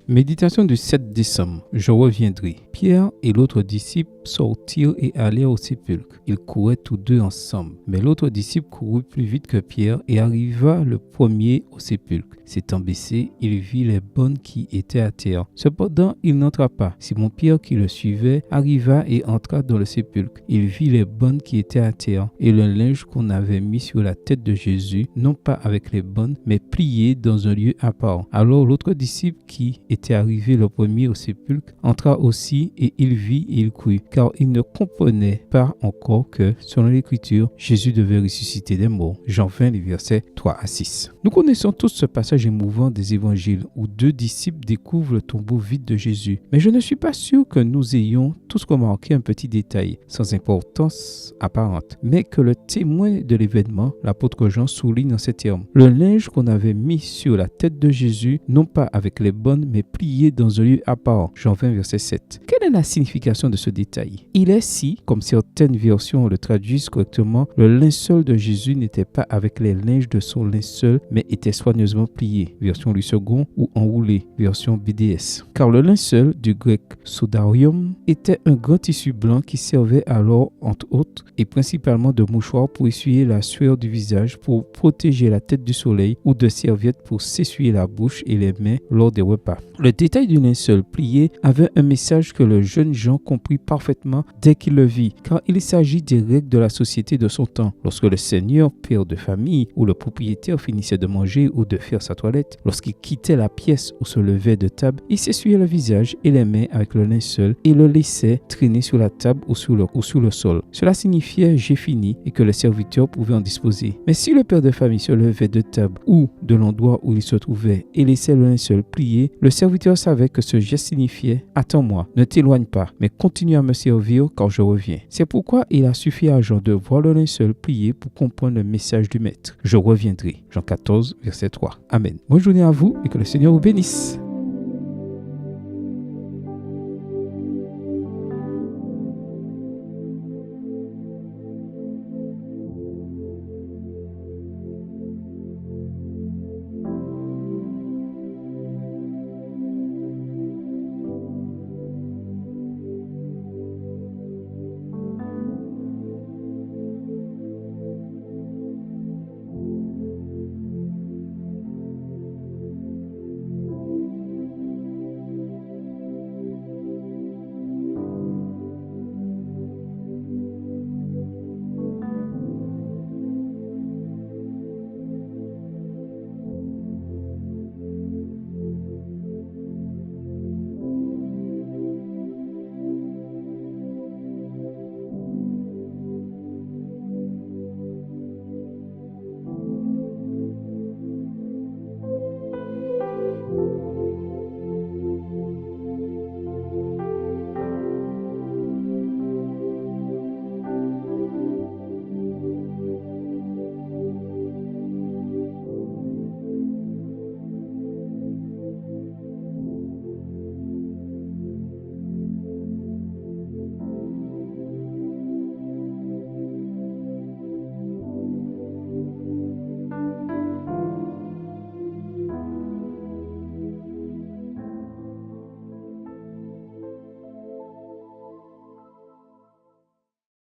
Méditation du 7 décembre. Je reviendrai. Pierre et l'autre disciple sortirent et allèrent au sépulcre. Ils couraient tous deux ensemble. Mais l'autre disciple courut plus vite que Pierre et arriva le premier au sépulcre. S'étant baissé, il vit les bonnes qui étaient à terre. Cependant, il n'entra pas. Simon-Pierre, qui le suivait, arriva et entra dans le sépulcre. Il vit les bonnes qui étaient à terre et le linge qu'on avait mis sur la tête de Jésus, non pas avec les bonnes, mais plié dans un lieu à part. Alors l'autre disciple qui était arrivé le premier au sépulcre entra aussi et il vit et il crut, car il ne comprenait pas encore que, selon l'Écriture, Jésus devait ressusciter des morts. Jean 20, les versets 3 à 6. Nous connaissons tous ce passage émouvant des évangiles où deux disciples découvrent le tombeau vide de Jésus. Mais je ne suis pas sûr que nous ayons tous remarqué un petit détail, sans importance apparente, mais que le témoin de l'événement, l'apôtre Jean, souligne en ces termes. Le linge qu'on avait mis sur la tête de Jésus, non pas avec les bonnes, mais plié dans un lieu à part. Jean 20, verset 7. Quelle est la signification de ce détail? Il est si, comme certaines versions le traduisent correctement, le linceul de Jésus n'était pas avec les linges de son linceul, mais était soigneusement plié, version Louis II, ou enroulé, version BDS. Car le linceul, du grec sodarium, était un grand tissu blanc qui servait alors, entre autres, et principalement de mouchoir pour essuyer la sueur du visage, pour protéger la tête du soleil, ou de serviettes pour s'essuyer la bouche et les mains lors des repas. Le détail du linceul plié avait un message que le jeune Jean comprit parfaitement dès qu'il le vit, car il s'agit des règles de la société de son temps. Lorsque le seigneur, père de famille, ou le propriétaire finissait de manger ou de faire sa toilette, lorsqu'il quittait la pièce ou se levait de table, il s'essuyait le visage et les mains avec le linceul et le laissait traîner sur la table ou sur le sol. Cela signifiait « j'ai fini » et que le serviteur pouvait en disposer. Mais si le père de famille se levait de table ou de l'endroit où il se trouvait et laissait le linceul plié, le serviteur savait que ce geste signifiait « attends-moi, ne t'éloigne pas, mais continue à me servir car je reviens ». C'est pourquoi il a suffi à Jean de voir le linceul plié pour comprendre le message du maître. Je reviendrai. Jean 14, verset 3. Amen. Bonne journée à vous et que le Seigneur vous bénisse.